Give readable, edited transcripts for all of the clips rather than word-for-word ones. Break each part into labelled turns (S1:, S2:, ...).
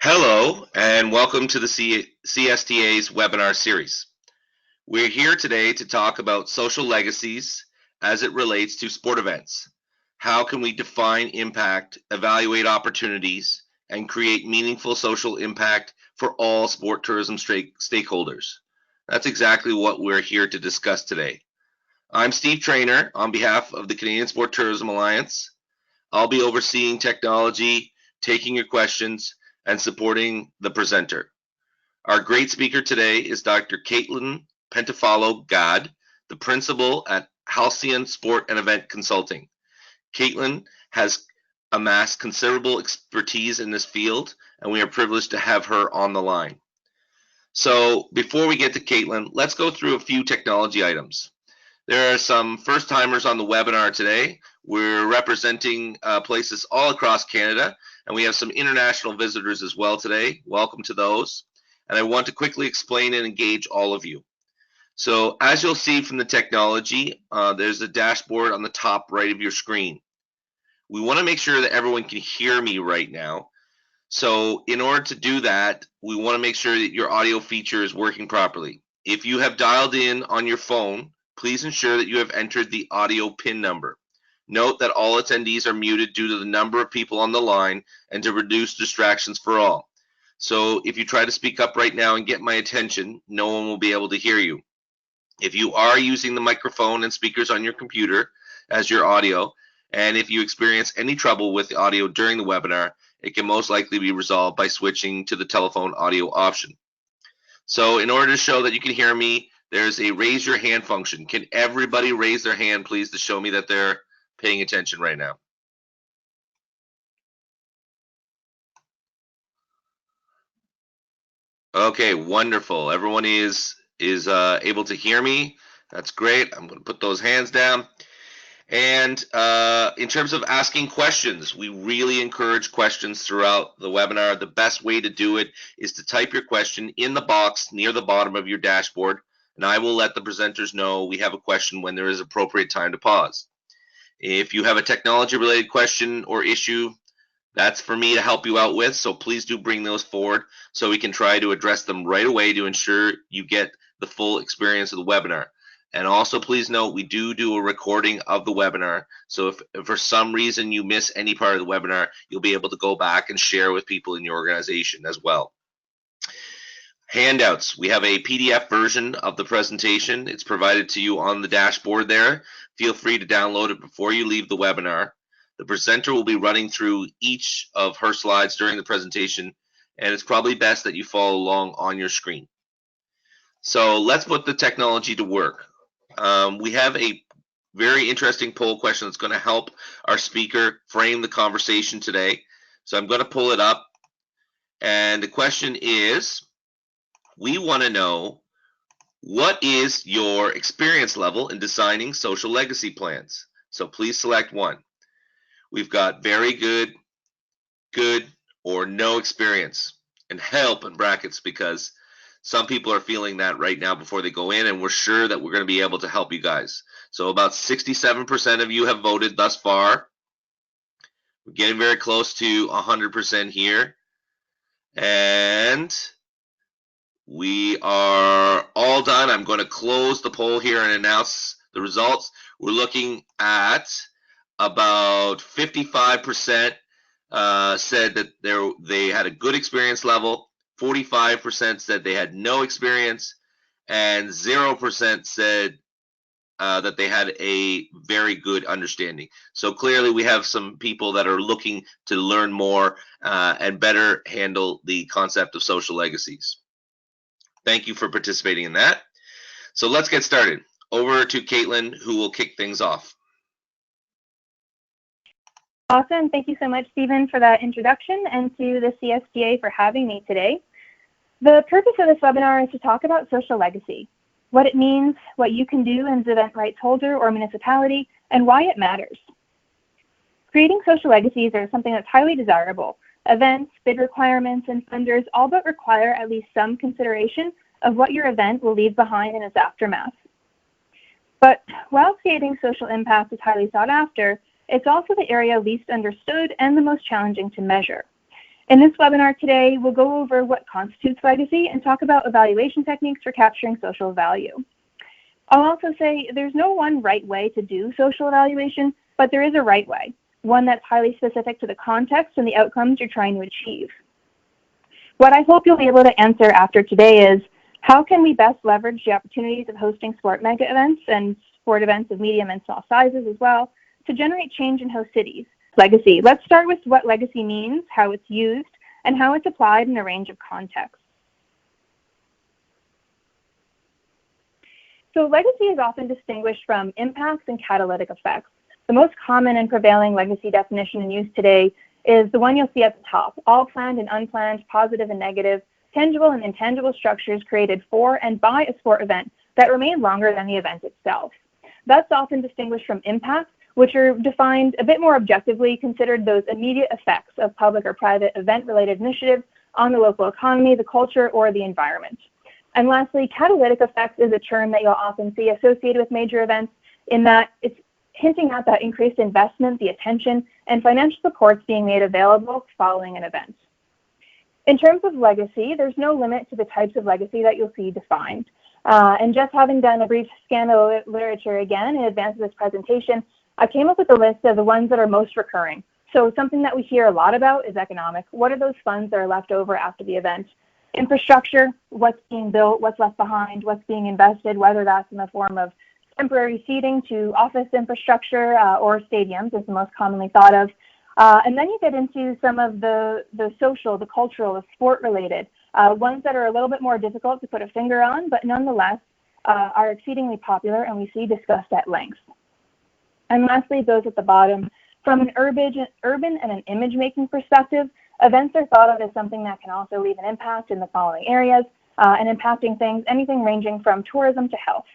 S1: Hello, and welcome to the CSTA's webinar series. We're here today to talk about social legacies as it relates to sport events. How can we define impact, evaluate opportunities, and create meaningful social impact for all sport tourism stakeholders? That's exactly what we're here to discuss today. I'm Steve Trainor on behalf of the Canadian Sport Tourism Alliance. I'll be overseeing technology, taking your questions, and supporting the presenter. Our great speaker today is Dr. Pentifallo Gadd, the principal at Halcyon Sport and Event Consulting. Caitlin has amassed considerable expertise in this field, and we are privileged to have her on the line. So before we get to Caitlin, let's go through a few technology items. There are some first-timers on the webinar today. We're representing places all across Canada, and we have some international visitors as well today. Welcome to those. And I want to quickly explain and engage all of you. So as you'll see from the technology, there's a dashboard on the top right of your screen. We want to make sure that everyone can hear me right now. So in order to do that, we want to make sure that your audio feature is working properly. If you have dialed in on your phone, please ensure that you have entered the audio PIN number. Note that all attendees are muted due to the number of people on the line and to reduce distractions for all. So if you try to speak up right now and get my attention, no one will be able to hear you. If you are using the microphone and speakers on your computer as your audio, and if you experience any trouble with the audio during the webinar, it can most likely be resolved by switching to the telephone audio option. So in order to show that you can hear me, there's a raise your hand function. Can everybody raise their hand, please, to show me that they're paying attention right now? Okay, wonderful. Everyone is able to hear me. That's great. I'm going to put those hands down. And in terms of asking questions, we really encourage questions throughout the webinar. The best way to do it is to type your question in the box near the bottom of your dashboard, and I will let the presenters know we have a question when there is appropriate time to pause. If you have a technology-related question or issue, that's for me to help you out with, so please do bring those forward so we can try to address them right away to ensure you get the full experience of the webinar. And also please note we do a recording of the webinar, so if for some reason you miss any part of the webinar, you'll be able to go back and share with people in your organization as well. Handouts. We have a PDF version of the presentation. It's provided to you on the dashboard there. Feel free to download it before you leave the webinar. The presenter will be running through each of her slides during the presentation, and it's probably best that you follow along on your screen. So let's put the technology to work. We have a very interesting poll question that's going to help our speaker frame the conversation today. So I'm going to pull it up, and the question is, we want to know, what is your experience level in designing social legacy plans? So please select one. We've got very good, good, or no experience, and help in brackets because some people are feeling that right now before they go in, and we're sure that we're going to be able to help you guys. So about 67% of you have voted thus far. We're getting very close to 100% here. And we are all done. I'm going to close the poll here and announce the results. We're looking at about 55% said that they had a good experience level, 45% said they had no experience, and 0% said that they had a very good understanding. So clearly we have some people that are looking to learn more and better handle the concept of social legacies. Thank you for participating in that. So let's get started. Over to Caitlin, who will kick things off.
S2: Awesome. Thank you so much, Stephen, for that introduction, and to the CSTA for having me today. The purpose of this webinar is to talk about social legacy, what it means, what you can do as an event rights holder or municipality, and why it matters. Creating social legacies are something that's highly desirable. Events, bid requirements, and funders all but require at least some consideration of what your event will leave behind in its aftermath. But while creating social impact is highly sought after, it's also the area least understood and the most challenging to measure. In this webinar today, we'll go over what constitutes legacy and talk about evaluation techniques for capturing social value. I'll also say there's no one right way to do social evaluation, but there is a right way, one that's highly specific to the context and the outcomes you're trying to achieve. What I hope you'll be able to answer after today is, how can we best leverage the opportunities of hosting sport mega events and sport events of medium and small sizes as well to generate change in host cities? Legacy. Let's start with what legacy means, how it's used, and how it's applied in a range of contexts. So legacy is often distinguished from impacts and catalytic effects. The most common and prevailing legacy definition in use today is the one you'll see at the top: all planned and unplanned, positive and negative, tangible and intangible structures created for and by a sport event that remain longer than the event itself. That's often distinguished from impacts, which are defined a bit more objectively, considered those immediate effects of public or private event-related initiatives on the local economy, the culture, or the environment. And lastly, catalytic effects is a term that you'll often see associated with major events, in that it's hinting at that increased investment, the attention, and financial supports being made available following an event. In terms of legacy, there's no limit to the types of legacy that you'll see defined. And just having done a brief scan of the literature again in advance of this presentation, I came up with a list of the ones that are most recurring. So something that we hear a lot about is economic. What are those funds that are left over after the event? Infrastructure, what's being built, what's left behind, what's being invested, whether that's in the form of temporary seating to office infrastructure or stadiums is the most commonly thought of. And then you get into some of the social, the cultural, the sport-related, ones that are a little bit more difficult to put a finger on, but nonetheless are exceedingly popular and we see discussed at length. And lastly, those at the bottom, from an urban and an image-making perspective, events are thought of as something that can also leave an impact in the following areas, and impacting things, anything ranging from tourism to health.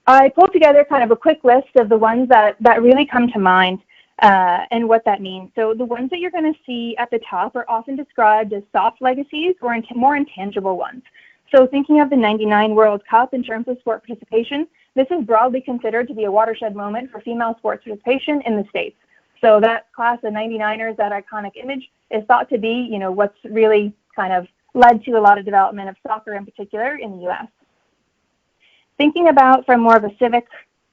S2: I pulled together kind of a quick list of the ones that really come to mind and what that means. So the ones that you're going to see at the top are often described as soft legacies or more intangible ones. So thinking of the '99 World Cup in terms of sport participation, this is broadly considered to be a watershed moment for female sports participation in the States. So that class of 99ers, that iconic image, is thought to be, what's really kind of led to a lot of development of soccer in particular in the U.S. Thinking about from more of a civic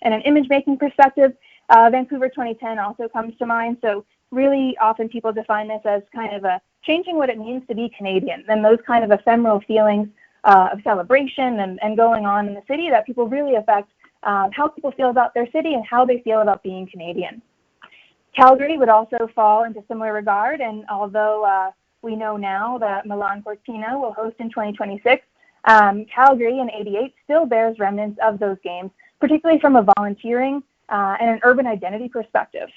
S2: and an image-making perspective, Vancouver 2010 also comes to mind. So really often people define this as kind of a changing what it means to be Canadian, and those kind of ephemeral feelings of celebration and going on in the city that people really affect how people feel about their city and how they feel about being Canadian. Calgary would also fall into similar regard, and although we know now that Milan Cortina will host in 2026, Calgary in '88 still bears remnants of those games, particularly from a volunteering and an urban identity perspective.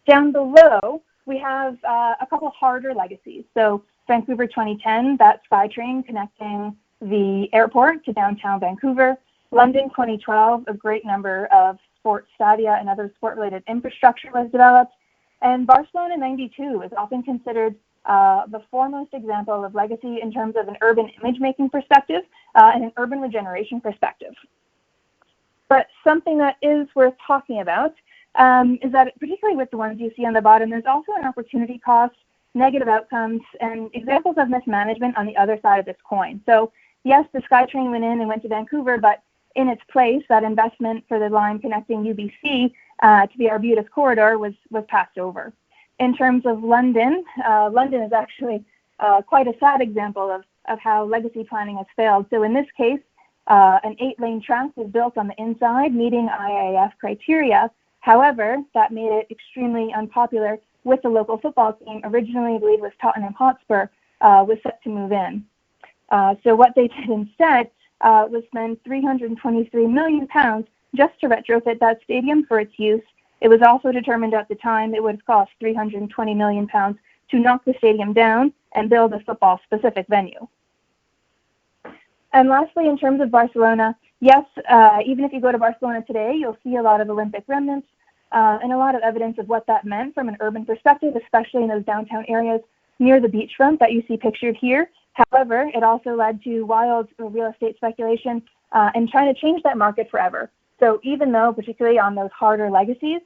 S2: Down below, we have a couple harder legacies. So Vancouver 2010, that SkyTrain connecting the airport to downtown Vancouver. London 2012, a great number of sports stadia and other sport-related infrastructure was developed. And Barcelona '92 is often considered the foremost example of legacy in terms of an urban image-making perspective and an urban regeneration perspective. But something that is worth talking about is that, particularly with the ones you see on the bottom, there's also an opportunity cost, negative outcomes, and examples of mismanagement on the other side of this coin. So yes, the SkyTrain went in and went to Vancouver, but in its place, that investment for the line connecting UBC to the Arbutus corridor was passed over. In terms of London, London is actually quite a sad example of how legacy planning has failed. So in this case, an 8-lane track was built on the inside, meeting IAAF criteria. However, that made it extremely unpopular with the local football team. Originally, I believe it was Tottenham Hotspur, was set to move in. So what they did instead was spend £323 million just to retrofit that stadium for its use. It was also determined at the time it would cost £320 million to knock the stadium down and build a football-specific venue. And lastly, in terms of Barcelona, yes, even if you go to Barcelona today, you'll see a lot of Olympic remnants and a lot of evidence of what that meant from an urban perspective, especially in those downtown areas near the beachfront that you see pictured here. However, it also led to wild real estate speculation and trying to change that market forever. So even though, particularly on those harder legacies,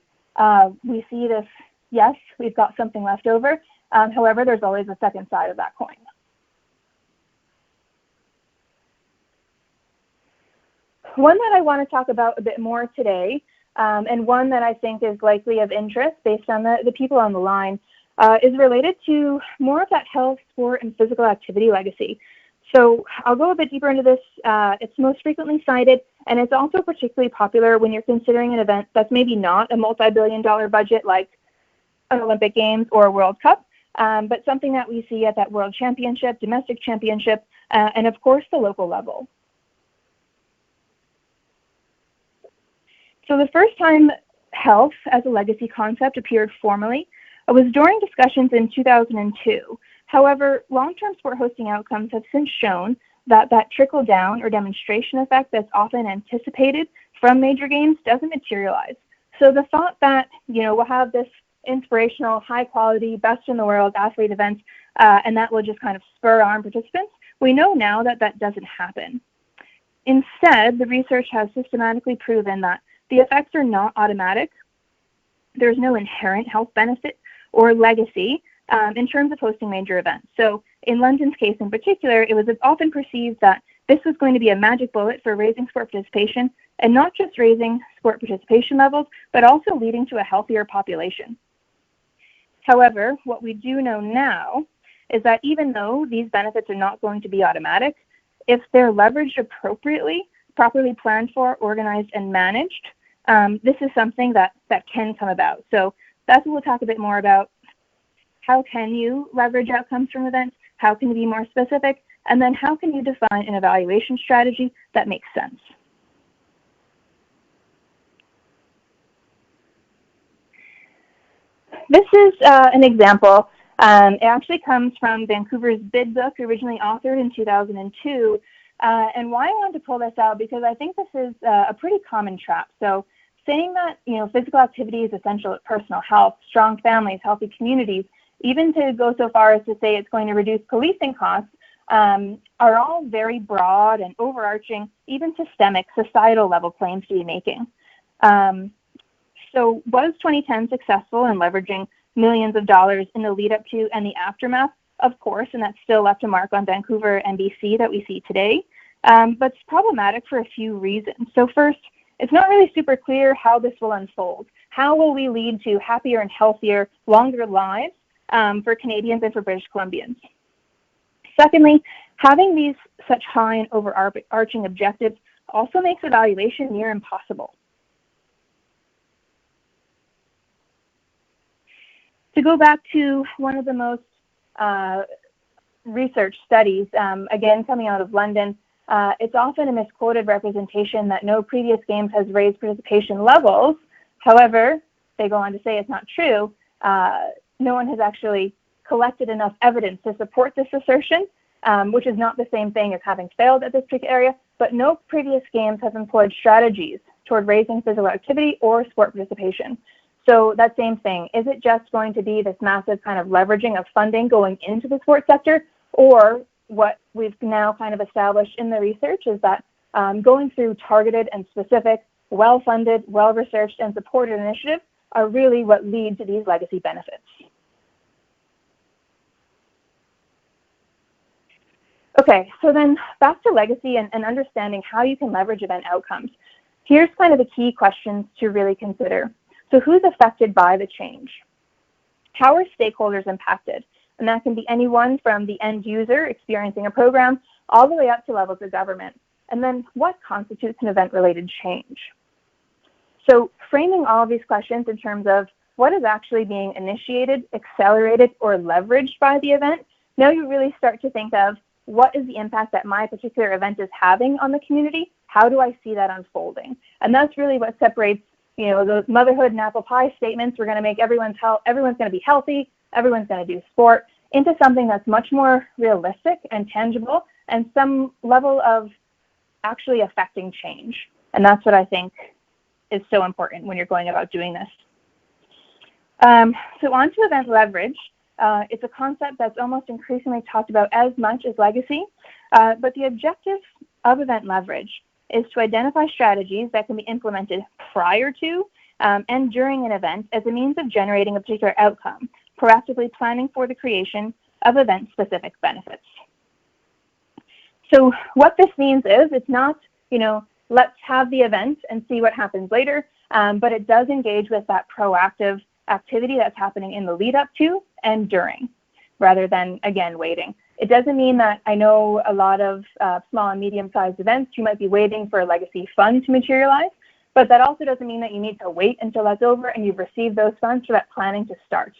S2: we see this, yes, we've got something left over. However, there's always a second side of that coin. One that I want to talk about a bit more today, and one that I think is likely of interest based on the people on the line, is related to more of that health, sport, and physical activity legacy. So I'll go a bit deeper into this. It's most frequently cited, and it's also particularly popular when you're considering an event that's maybe not a multi-billion-dollar budget like an Olympic Games or a World Cup, but something that we see at that World Championship, domestic championship, and of course the local level. So the first time health as a legacy concept appeared formally was during discussions in 2002. However, long-term sport hosting outcomes have since shown that that trickle-down or demonstration effect that's often anticipated from major games doesn't materialize. So the thought that, we'll have this inspirational, high-quality, best-in-the-world athlete event, and that will just kind of spur on participants, we know now that that doesn't happen. Instead, the research has systematically proven that the effects are not automatic. There's no inherent health benefit or legacy in terms of hosting major events. So in London's case in particular, it was often perceived that this was going to be a magic bullet for raising sport participation, and not just raising sport participation levels, but also leading to a healthier population. However, what we do know now is that even though these benefits are not going to be automatic, if they're leveraged appropriately, properly planned for, organized, and managed, this is something that can come about. So that's what we'll talk a bit more about. How can you leverage outcomes from events? How can you be more specific? And then how can you define an evaluation strategy that makes sense? This is an example. It actually comes from Vancouver's bid book, originally authored in 2002. And why I wanted to pull this out, because I think this is a pretty common trap. So saying that, physical activity is essential to personal health, strong families, healthy communities, even to go so far as to say it's going to reduce policing costs, are all very broad and overarching, even systemic, societal level claims to be making. So was 2010 successful in leveraging millions of dollars in the lead up to and the aftermath? Of course, and that still left a mark on Vancouver and BC that we see today. But it's problematic for a few reasons. So first, it's not really super clear how this will unfold. How will we lead to happier and healthier, longer lives for Canadians and for British Columbians? Secondly, having these such high and overarching objectives also makes evaluation near impossible. To go back to one of the most research studies, again coming out of London, it's often a misquoted representation that no previous games has raised participation levels. However, they go on to say it's not true. No one has actually collected enough evidence to support this assertion, which is not the same thing as having failed at this particular area, but no previous games have employed strategies toward raising physical activity or sport participation. So that same thing, is it just going to be this massive kind of leveraging of funding going into the sports sector, or what we've now kind of established in the research is that going through targeted and specific, well-funded, well-researched, and supported initiatives are really what lead to these legacy benefits. Okay, so then back to legacy and understanding how you can leverage event outcomes. Here's kind of the key questions to really consider. So who's affected by the change? How are stakeholders impacted? And that can be anyone from the end user experiencing a program all the way up to levels of government. And then what constitutes an event-related change? So framing all of these questions in terms of what is actually being initiated, accelerated, or leveraged by the event, now you really start to think of what is the impact that my particular event is having on the community? How do I see that unfolding? And that's really what separates, those motherhood and apple pie statements, we're going to make everyone's going to be healthy, everyone's going to do sport, into something that's much more realistic and tangible and some level of actually affecting change. And that's what I think is so important when you're going about doing this. So on to event leverage. It's a concept that's almost increasingly talked about as much as legacy, but the objective of event leverage is to identify strategies that can be implemented prior to and during an event as a means of generating a particular outcome, proactively planning for the creation of event-specific benefits. So what this means is it's not, let's have the event and see what happens later, but it does engage with that proactive activity that's happening in the lead up to and during, rather than, again, waiting. It doesn't mean that I know a lot of small and medium-sized events, you might be waiting for a legacy fund to materialize, but that also doesn't mean that you need to wait until that's over and you've received those funds for that planning to start.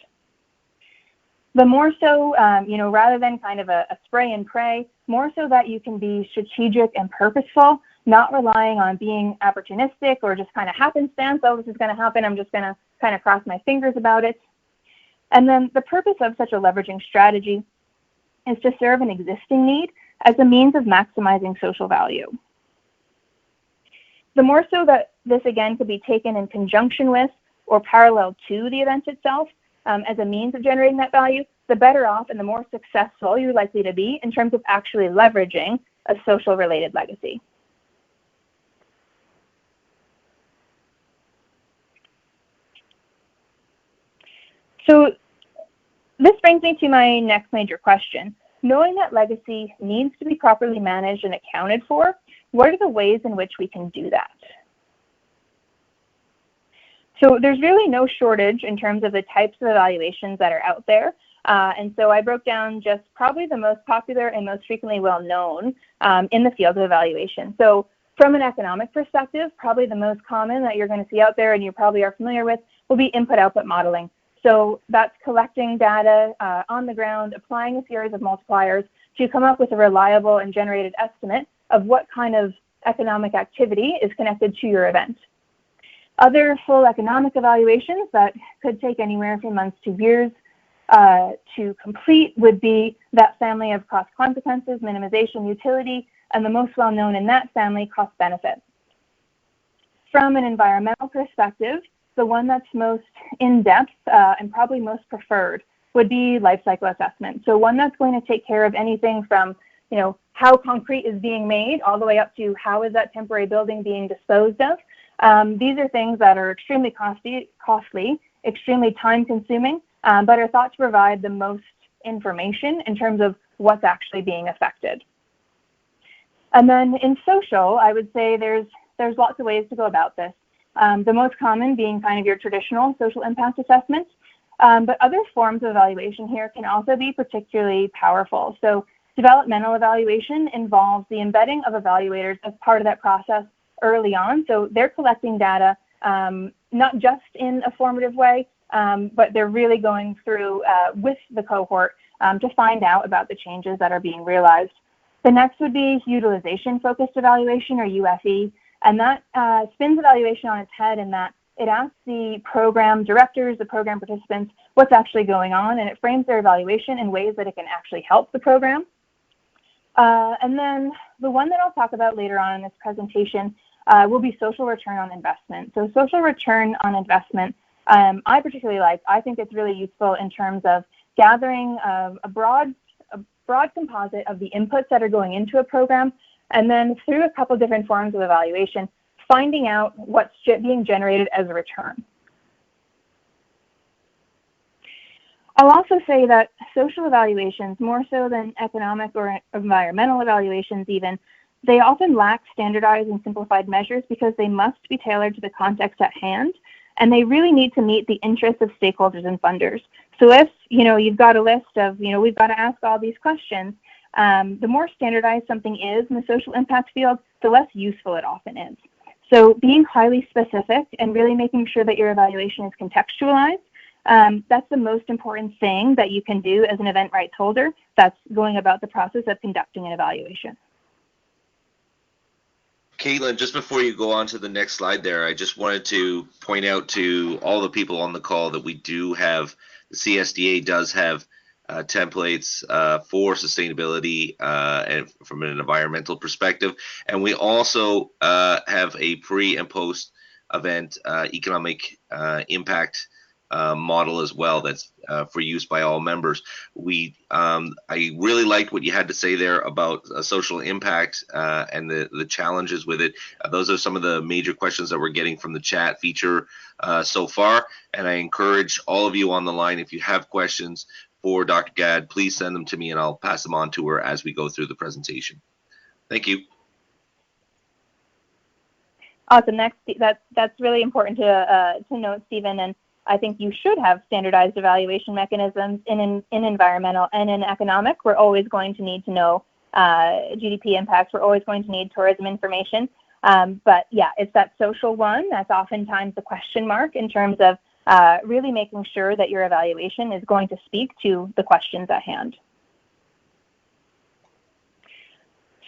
S2: The more so, rather than kind of a spray and pray, more so that you can be strategic and purposeful, not relying on being opportunistic or just kind of happenstance, oh, this is going to happen, I'm just going to kind of cross my fingers about it. And then the purpose of such a leveraging strategy is to serve an existing need as a means of maximizing social value. The more so that this, again, could be taken in conjunction with or parallel to the event itself as a means of generating that value, the better off and the more successful you're likely to be in terms of actually leveraging a social-related legacy. So this brings me to my next major question. Knowing that legacy needs to be properly managed and accounted for, what are the ways in which we can do that? So there's really no shortage in terms of the types of evaluations that are out there. And so I broke down just probably the most popular and most frequently well-known in the field of evaluation. So from an economic perspective, probably the most common that you're going to see out there and you probably are familiar with will be input-output modeling. So that's collecting data on the ground, applying a series of multipliers to come up with a reliable and generated estimate of what kind of economic activity is connected to your event. Other full economic evaluations that could take anywhere from months to years to complete would be that family of cost consequences, minimization, utility, and the most well-known in that family, cost benefit. From an environmental perspective, the one that's most in-depth and probably most preferred would be life cycle assessment. So one that's going to take care of anything from, how concrete is being made all the way up to how is that temporary building being disposed of. These are things that are extremely costly, extremely time-consuming, but are thought to provide the most information in terms of what's actually being affected. And then in social, I would say there's lots of ways to go about this. The most common being kind of your traditional social impact assessments, but other forms of evaluation here can also be particularly powerful. So developmental evaluation involves the embedding of evaluators as part of that process early on. So they're collecting data, not just in a formative way, but they're really going through with the cohort to find out about the changes that are being realized. The next would be utilization-focused evaluation, or UFE, and that spins evaluation on its head in that it asks the program directors, the program participants, what's actually going on, and it frames their evaluation in ways that it can actually help the program. And then the one that I'll talk about later on in this presentation will be social return on investment. So social return on investment, I particularly like. I think it's really useful in terms of gathering a broad composite of the inputs that are going into a program, and then through a couple different forms of evaluation, finding out what's being generated as a return. I'll also say that social evaluations, more so than economic or environmental evaluations even, they often lack standardized and simplified measures because they must be tailored to the context at hand, and they really need to meet the interests of stakeholders and funders. So if, you've got a list of, we've got to ask all these questions, the more standardized something is in the social impact field, the less useful it often is. So being highly specific and really making sure that your evaluation is contextualized, that's the most important thing that you can do as an event rights holder that's going about the process of conducting an evaluation.
S1: Caitlin, just before you go on to the next slide there, I just wanted to point out to all the people on the call that we do have, the CSTA does have templates for sustainability and from an environmental perspective. And we also have a pre and post event economic impact model as well that's for use by all members. I really liked what you had to say there about social impact and the challenges with it. Those are some of the major questions that we're getting from the chat feature so far, and I encourage all of you on the line, if you have questions for Dr. Gadd, please send them to me and I'll pass them on to her as we go through the presentation. Thank you.
S2: Awesome. That's really important to note, Stephen. And I think you should have standardized evaluation mechanisms in environmental and in economic. We're always going to need to know GDP impacts. We're always going to need tourism information. But yeah, it's that social one that's oftentimes the question mark in terms of really making sure that your evaluation is going to speak to the questions at hand.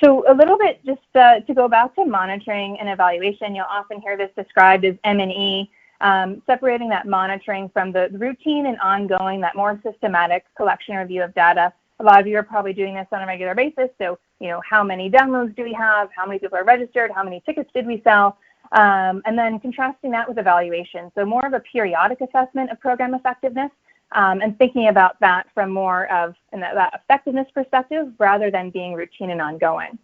S2: So a little bit just to go back to monitoring and evaluation, you'll often hear this described as M&E, separating that monitoring from the routine and ongoing, that more systematic collection and review of data. A lot of you are probably doing this on a regular basis. So, how many downloads do we have? How many people are registered? How many tickets did we sell? And then contrasting that with evaluation. So more of a periodic assessment of program effectiveness. And thinking about that from more of that effectiveness perspective rather than being routine and ongoing.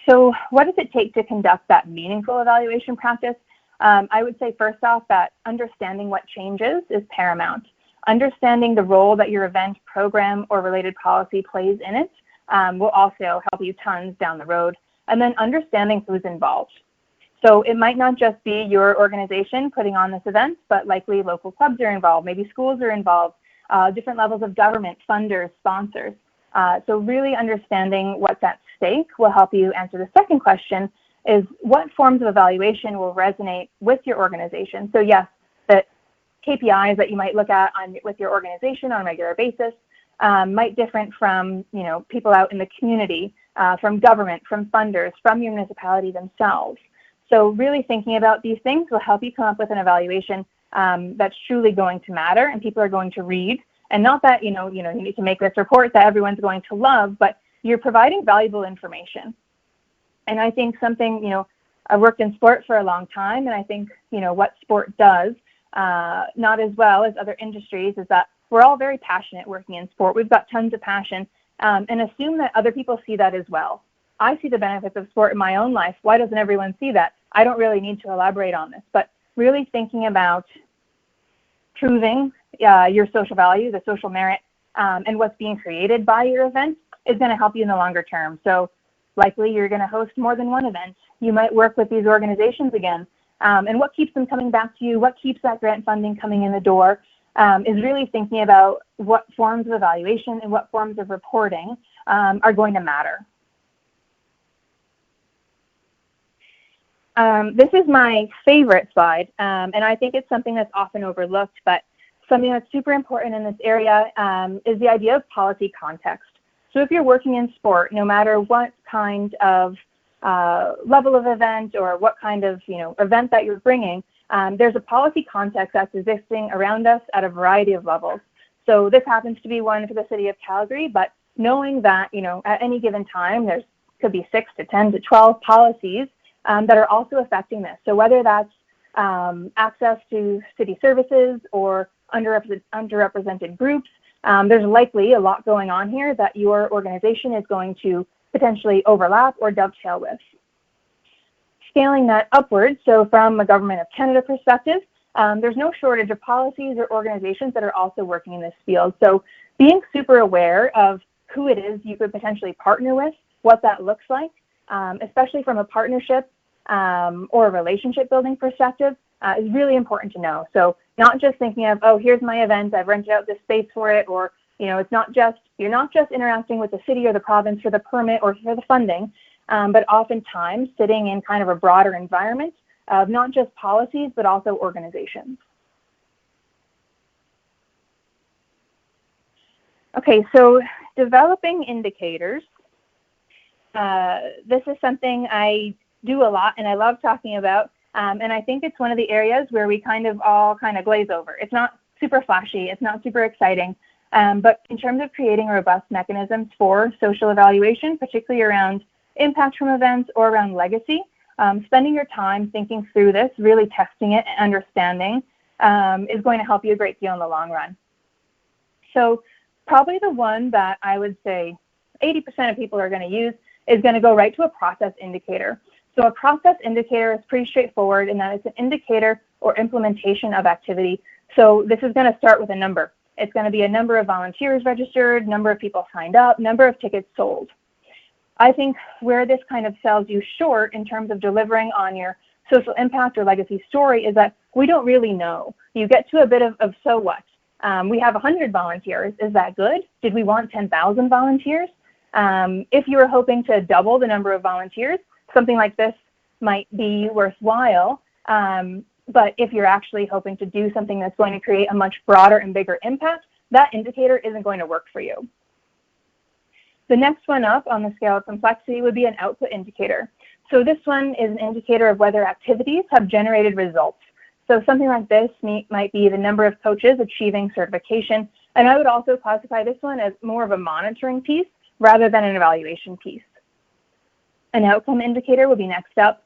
S2: So what does it take to conduct that meaningful evaluation practice? I would say first off that understanding what changes is paramount. Understanding the role that your event, program, or related policy plays in it will also help you tons down the road. And then understanding who's involved. So it might not just be your organization putting on this event, but likely local clubs are involved, maybe schools are involved, different levels of government, funders, sponsors. So really understanding what's at stake will help you answer the second question, is what forms of evaluation will resonate with your organization? So yes, the KPIs that you might look at with your organization on a regular basis might differ from people out in the community, from government, from funders, from your municipality themselves. So really thinking about these things will help you come up with an evaluation that's truly going to matter and people are going to read. And not that, you need to make this report that everyone's going to love, but you're providing valuable information. And I think something, I worked in sport for a long time, and I think, what sport does not as well as other industries is that we're all very passionate working in sport. We've got tons of passion and assume that other people see that as well. I see the benefits of sport in my own life. Why doesn't everyone see that? I don't really need to elaborate on this, but really thinking about proving your social value, the social merit, and what's being created by your event is going to help you in the longer term. So likely you're going to host more than one event. You might work with these organizations again. And what keeps them coming back to you, what keeps that grant funding coming in the door, is really thinking about what forms of evaluation and what forms of reporting are going to matter. This is my favorite slide, and I think it's something that's often overlooked, but something that's super important in this area is the idea of policy context. So if you're working in sport, no matter what kind of level of event or what kind of event that you're bringing, there's a policy context that's existing around us at a variety of levels. So this happens to be one for the city of Calgary, but knowing that at any given time there could be 6 to 10 to 12 policies that are also affecting this. So whether that's access to city services or underrepresented groups, there's likely a lot going on here that your organization is going to potentially overlap or dovetail with. Scaling that upwards, so from a Government of Canada perspective, there's no shortage of policies or organizations that are also working in this field. So being super aware of who it is you could potentially partner with, what that looks like, especially from a partnership or a relationship building perspective, is really important to know. So not just thinking of, oh, here's my event, I've rented out this space for it, or you're not just interacting with the city or the province for the permit or for the funding, but oftentimes sitting in kind of a broader environment of not just policies, but also organizations. Okay, so developing indicators. This is something I do a lot and I love talking about. And I think it's one of the areas where we all glaze over. It's not super flashy, it's not super exciting, but in terms of creating robust mechanisms for social evaluation, particularly around impact from events or around legacy, spending your time thinking through this, really testing it and understanding is going to help you a great deal in the long run. So probably the one that I would say 80% of people are going to use is going to go right to a process indicator. So a process indicator is pretty straightforward in that it's an indicator or implementation of activity. So this is going to start with a number. It's going to be a number of volunteers registered, number of people signed up, number of tickets sold. I think where this kind of sells you short in terms of delivering on your social impact or legacy story is that we don't really know. You get to a bit of so what? We have 100 volunteers. Is that good? Did we want 10,000 volunteers? If you were hoping to double the number of volunteers, something like this might be worthwhile. But if you're actually hoping to do something that's going to create a much broader and bigger impact, that indicator isn't going to work for you. The next one up on the scale of complexity would be an output indicator. So this one is an indicator of whether activities have generated results. So something like this might be the number of coaches achieving certification. And I would also classify this one as more of a monitoring piece rather than an evaluation piece. An outcome indicator will be next up.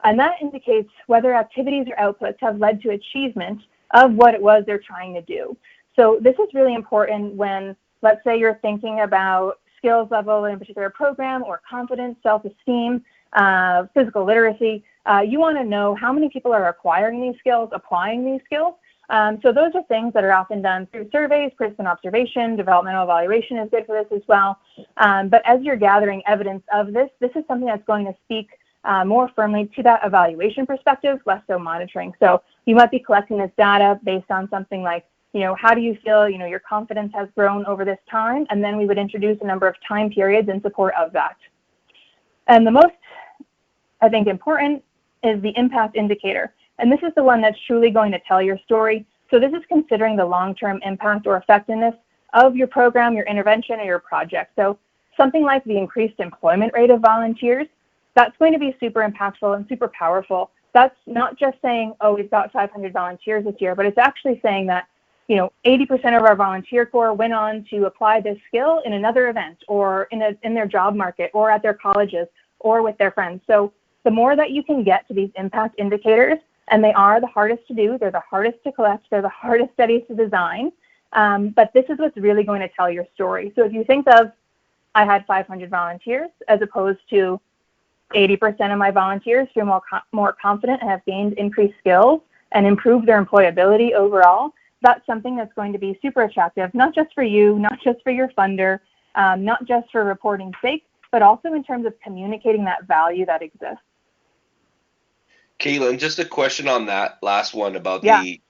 S2: And that indicates whether activities or outputs have led to achievement of what it was they're trying to do. So this is really important when, let's say, you're thinking about skills level in a particular program or confidence, self-esteem, physical literacy. You want to know how many people are acquiring these skills, applying these skills. So those are things that are often done through surveys, participant observation, developmental evaluation is good for this as well. But as you're gathering evidence of this, this is something that's going to speak more firmly to that evaluation perspective, less so monitoring. So you might be collecting this data based on something like, how do you feel, your confidence has grown over this time? And then we would introduce a number of time periods in support of that. And the most, I think, important is the impact indicator. And this is the one that's truly going to tell your story. So this is considering the long-term impact or effectiveness of your program, your intervention, or your project. So something like the increased employment rate of volunteers, that's going to be super impactful and super powerful. That's not just saying, oh, we've got 500 volunteers this year, but it's actually saying that 80% of our volunteer corps went on to apply this skill in another event or in their job market or at their colleges or with their friends. So the more that you can get to these impact indicators, and they are the hardest to do, they're the hardest to collect, they're the hardest studies to design, but this is what's really going to tell your story. So if you think of, I had 500 volunteers as opposed to 80% of my volunteers feel more confident and have gained increased skills and improved their employability overall, that's something that's going to be super attractive, not just for you, not just for your funder, not just for reporting's sake, but also in terms of communicating that value that exists.
S1: Caitlin, just a question on that last one about the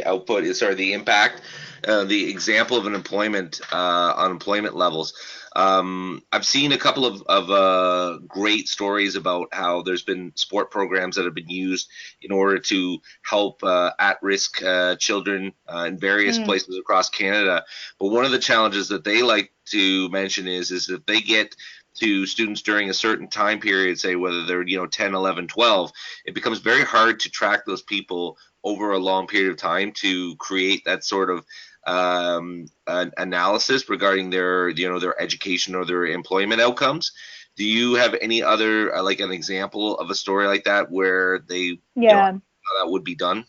S1: output, the impact, the example of an employment on employment levels. I've seen a couple of great stories about how there's been sport programs that have been used in order to help at-risk children in various places across Canada. But one of the challenges that they like to mention is if they get to students during a certain time period, say whether they're 10, 11, 12, it becomes very hard to track those people over a long period of time to create that sort of an analysis regarding their their education or their employment outcomes. Do you have any other like an example of a story like that where they how that would be done?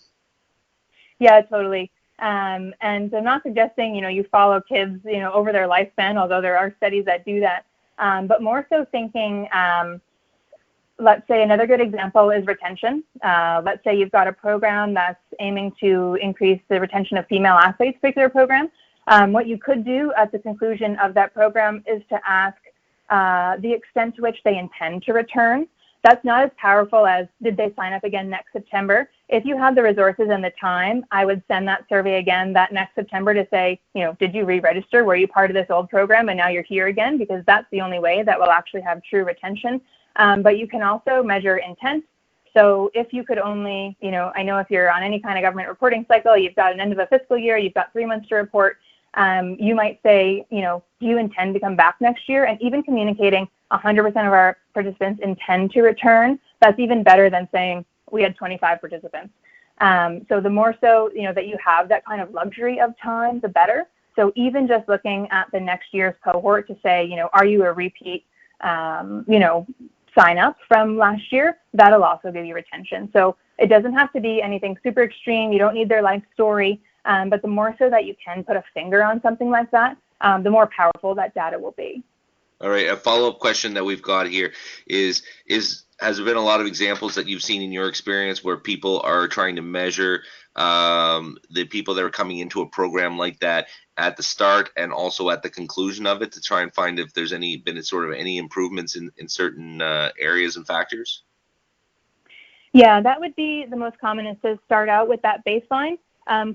S2: Yeah, totally. And I'm not suggesting you follow kids over their lifespan, although there are studies that do that. But more so thinking, let's say another good example is retention. Let's say you've got a program that's aiming to increase the retention of female athletes, particular program. What you could do at the conclusion of that program is to ask the extent to which they intend to return. That's not as powerful as did they sign up again next September. If you had the resources and the time, I would send that survey again that next September to say, did you re-register? Were you part of this old program and now you're here again? Because that's the only way that will actually have true retention. But you can also measure intent. So if you could only, I know if you're on any kind of government reporting cycle, you've got an end of a fiscal year, you've got 3 months to report. You might say, do you intend to come back next year? And even communicating 100% of our participants intend to return, that's even better than saying we had 25 participants. So the more so, that you have that kind of luxury of time, the better. So even just looking at the next year's cohort to say, are you a repeat, sign up from last year, that'll also give you retention. So it doesn't have to be anything super extreme. You don't need their life story, but the more so that you can put a finger on something like that, the more powerful that data will be.
S1: All right, a follow-up question that we've got here is has there been a lot of examples that you've seen in your experience where people are trying to measure the people that are coming into a program like that at the start and also at the conclusion of it to try and find if there's been sort of any improvements in certain areas and factors?
S2: Yeah, that would be the most common, is to start out with that baseline,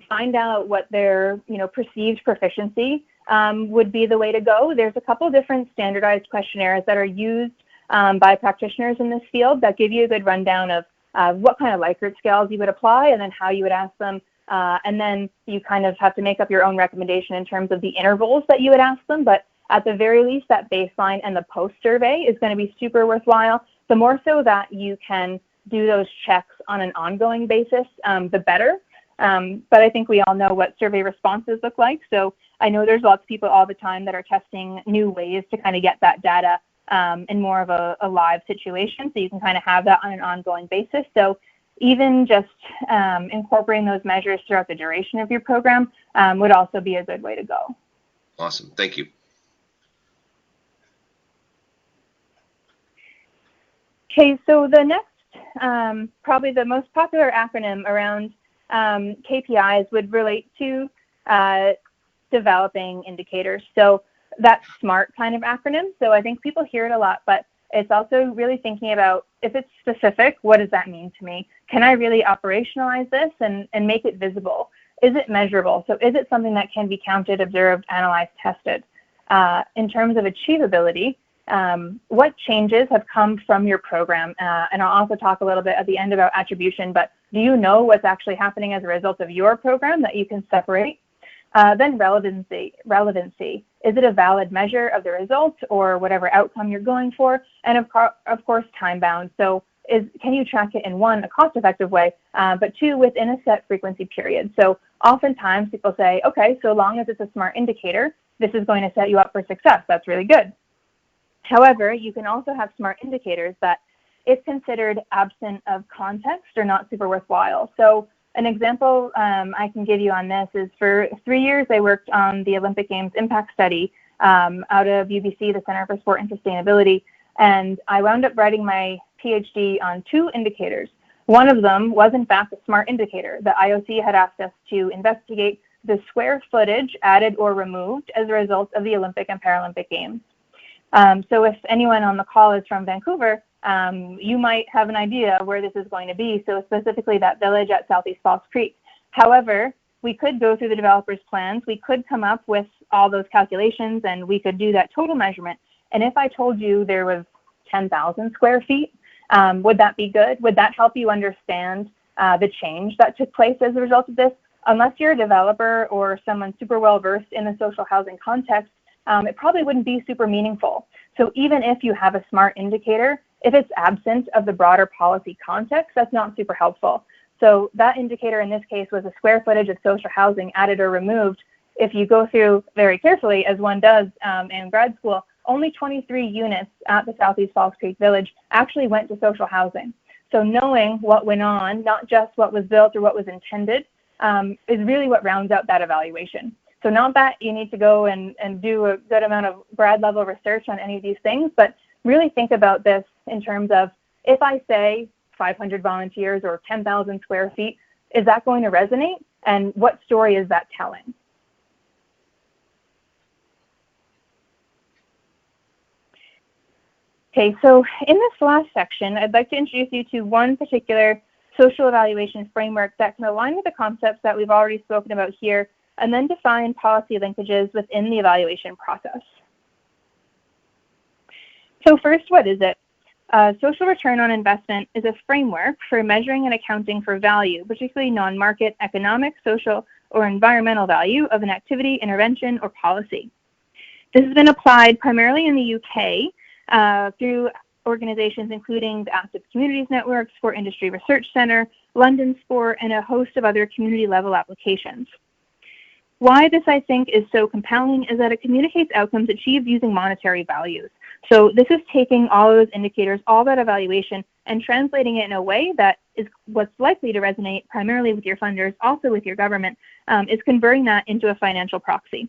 S2: find out what their perceived proficiency would be the way to go. There's a couple different standardized questionnaires that are used by practitioners in this field that give you a good rundown of what kind of Likert scales you would apply and then how you would ask them. And then you kind of have to make up your own recommendation in terms of the intervals that you would ask them. But at the very least, that baseline and the post survey is going to be super worthwhile. The more so that you can do those checks on an ongoing basis, the better. But I think we all know what survey responses look like. So I know there's lots of people all the time that are testing new ways to kind of get that data in more of a live situation, so you can kind of have that on an ongoing basis. So even just incorporating those measures throughout the duration of your program would also be a good way to go.
S1: Awesome. Thank you.
S2: Okay, so the next, probably the most popular acronym around KPIs would relate to developing indicators. So that SMART kind of acronym. So I think people hear it a lot, but it's also really thinking about, if it's specific, what does that mean to me? Can I really operationalize this and make it visible? Is it measurable? So is it something that can be counted, observed, analyzed, tested? In terms of achievability, what changes have come from your program? And I'll also talk a little bit at the end about attribution, but do you know what's actually happening as a result of your program that you can separate? Then relevancy. Is it a valid measure of the results or whatever outcome you're going for? And of course, time bound. So can you track it in one, a cost-effective way, but two, within a set frequency period? So oftentimes people say, okay, so long as it's a SMART indicator, this is going to set you up for success. That's really good. However, you can also have SMART indicators that, if considered absent of context, are not super worthwhile. So an example I can give you on this is, for 3 years, I worked on the Olympic Games impact study out of UBC, the Center for Sport and Sustainability, and I wound up writing my PhD on 2 indicators. One of them was, in fact, a SMART indicator. The IOC had asked us to investigate the square footage added or removed as a result of the Olympic and Paralympic Games. So if anyone on the call is from Vancouver, you might have an idea where this is going to be, so specifically that village at Southeast Falls Creek. However, we could go through the developer's plans, we could come up with all those calculations, and we could do that total measurement. And if I told you there was 10,000 square feet, would that be good? Would that help you understand the change that took place as a result of this? Unless you're a developer or someone super well versed in the social housing context, it probably wouldn't be super meaningful. So even if you have a SMART indicator, if it's absent of the broader policy context, that's not super helpful. So that indicator in this case was a square footage of social housing added or removed. If you go through very carefully, as one does in grad school, only 23 units at the Southeast Falls Creek Village actually went to social housing. So knowing what went on, not just what was built or what was intended, is really what rounds out that evaluation. So not that you need to go and do a good amount of grad level research on any of these things, but really think about this in terms of, if I say 500 volunteers or 10,000 square feet, is that going to resonate? And what story is that telling? Okay, so in this last section, I'd like to introduce you to one particular social evaluation framework that can align with the concepts that we've already spoken about here, and then define policy linkages within the evaluation process. So first, what is it? Social return on investment is a framework for measuring and accounting for value, particularly non-market, economic, social, or environmental value of an activity, intervention, or policy. This has been applied primarily in the UK through organizations including the Active Communities Network, Sport Industry Research Centre, London Sport, and a host of other community-level applications. Why this, I think, is so compelling is that it communicates outcomes achieved using monetary values. So this is taking all of those indicators, all that evaluation, and translating it in a way that is what's likely to resonate primarily with your funders, also with your government, is converting that into a financial proxy.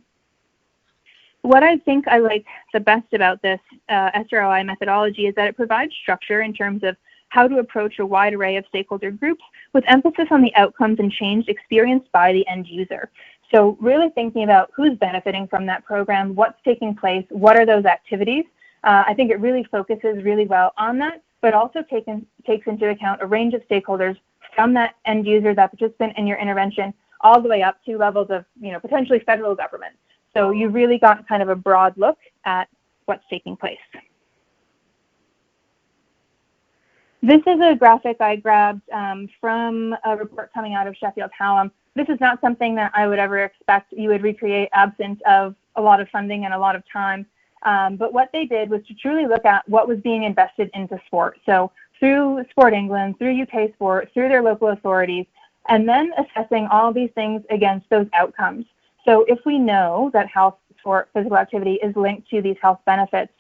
S2: What I think I like the best about this SROI methodology is that it provides structure in terms of how to approach a wide array of stakeholder groups with emphasis on the outcomes and change experienced by the end user. So really thinking about who's benefiting from that program, what's taking place, what are those activities. I think it really focuses really well on that, but also takes into account a range of stakeholders from that end user, that participant in your intervention, all the way up to levels of, potentially federal government. So you really got kind of a broad look at what's taking place. This is a graphic I grabbed from a report coming out of Sheffield Hallam. This is not something that I would ever expect you would recreate absent of a lot of funding and a lot of time. But what they did was to truly look at what was being invested into sport. So through Sport England, through UK Sport, through their local authorities, and then assessing all these things against those outcomes. So if we know that health, sport, physical activity is linked to these health benefits,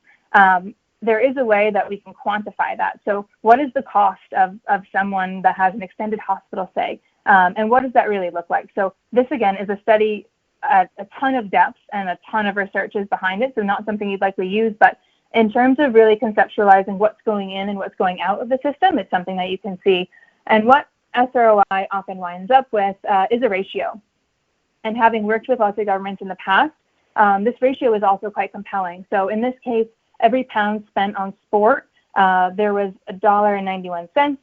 S2: there is a way that we can quantify that. So what is the cost of someone that has an extended hospital stay? And what does that really look like? So this, again, is a study at a ton of depth and a ton of research is behind it, so not something you'd likely use, but in terms of really conceptualizing what's going in and what's going out of the system, it's something that you can see. And what SROI often winds up with is a ratio. And having worked with lots of governments in the past, this ratio is also quite compelling. So in this case, every pound spent on sport, there was $1.91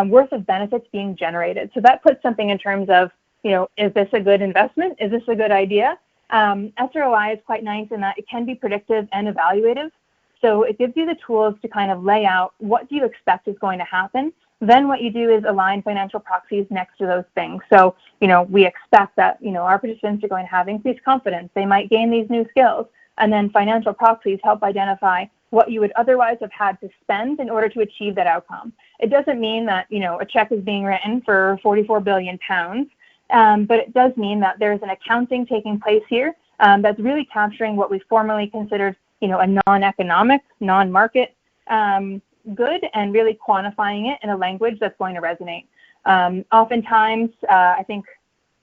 S2: worth of benefits being generated. So that puts something in terms of, is this a good investment? Is this a good idea? SROI is quite nice in that it can be predictive and evaluative. So it gives you the tools to kind of lay out what do you expect is going to happen. Then what you do is align financial proxies next to those things. So, we expect that, our participants are going to have increased confidence. They might gain these new skills. And then financial proxies help identify what you would otherwise have had to spend in order to achieve that outcome. It doesn't mean that, a check is being written for 44 billion pounds, but it does mean that there's an accounting taking place here that's really capturing what we formerly considered, a non-economic, non-market good, and really quantifying it in a language that's going to resonate. Oftentimes, I think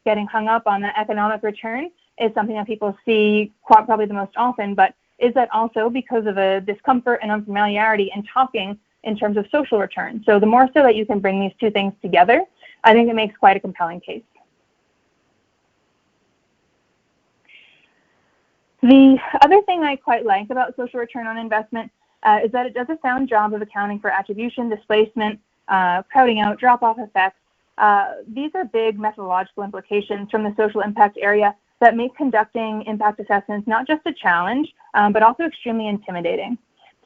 S2: getting hung up on the economic return is something that people see probably the most often, but is that also because of a discomfort and unfamiliarity in talking in terms of social return? So the more so that you can bring these two things together, I think it makes quite a compelling case. The other thing I quite like about social return on investment is that it does a sound job of accounting for attribution, displacement, crowding out, drop-off effects. These are big methodological implications from the social impact area that make conducting impact assessments not just a challenge, but also extremely intimidating.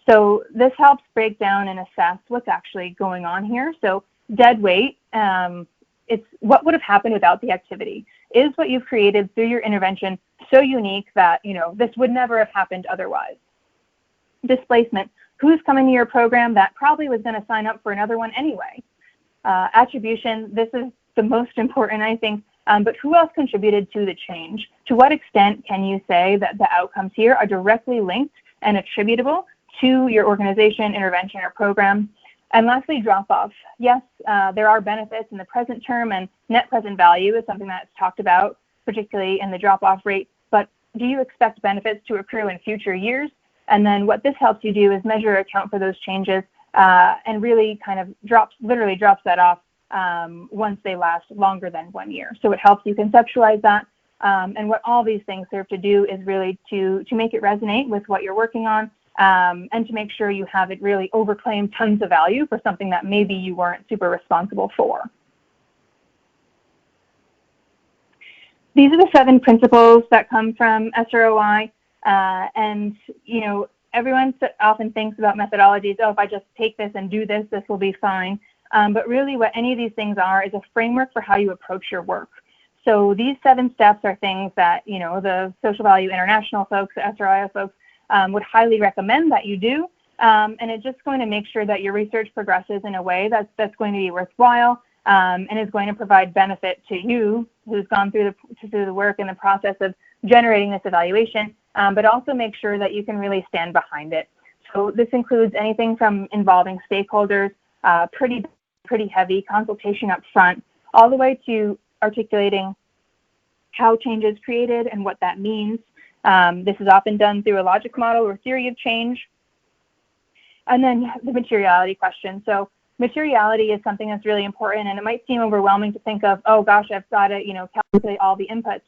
S2: So this helps break down and assess what's actually going on here. So dead weight, it's what would have happened without the activity. Is what you've created through your intervention so unique that, this would never have happened otherwise? Displacement, who's coming to your program that probably was going to sign up for another one anyway? Attribution, this is the most important, I think, but who else contributed to the change? To what extent can you say that the outcomes here are directly linked and attributable to your organization, intervention, or program? And lastly, drop-off. Yes, there are benefits in the present term, and net present value is something that's talked about, particularly in the drop-off rate, but do you expect benefits to accrue in future years? And then what this helps you do is measure, account for those changes, and really kind of literally drops that off once they last longer than 1 year. So it helps you conceptualize that. And what all these things serve to do is really to make it resonate with what you're working on, and to make sure you have it really overclaim tons of value for something that maybe you weren't super responsible for. These are the 7 principles that come from SROI. And, everyone often thinks about methodologies, if I just take this and do this, this will be fine. But really what any of these things are is a framework for how you approach your work. So these 7 steps are things that, the Social Value International folks, the SRIO folks, would highly recommend that you do. And it's just going to make sure that your research progresses in a way that's going to be worthwhile, and is going to provide benefit to you who's gone through the work and the process of generating this evaluation, but also make sure that you can really stand behind it. So this includes anything from involving stakeholders, pretty heavy consultation up front, all the way to articulating how change is created and what that means. This is often done through a logic model or theory of change. And then the materiality question. So materiality is something that's really important, and it might seem overwhelming to think of, oh gosh, I've got to, calculate all the inputs.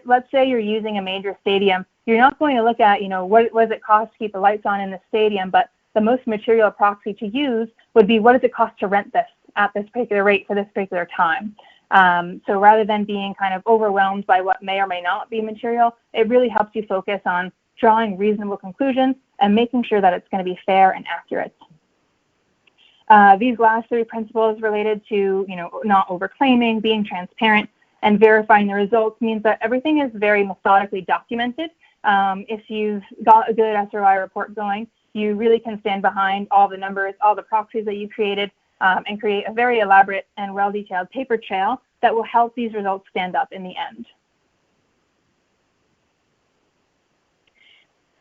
S2: Let's say you're using a major stadium. You're not going to look at, what does it cost to keep the lights on in the stadium, but the most material proxy to use would be, what does it cost to rent this at this particular rate for this particular time? So rather than being kind of overwhelmed by what may or may not be material, it really helps you focus on drawing reasonable conclusions and making sure that it's going to be fair and accurate. These last three principles related to, not overclaiming, being transparent, and verifying the results means that everything is very methodically documented. If you've got a good SROI report going, you really can stand behind all the numbers, all the proxies that you created, and create a very elaborate and well-detailed paper trail that will help these results stand up in the end.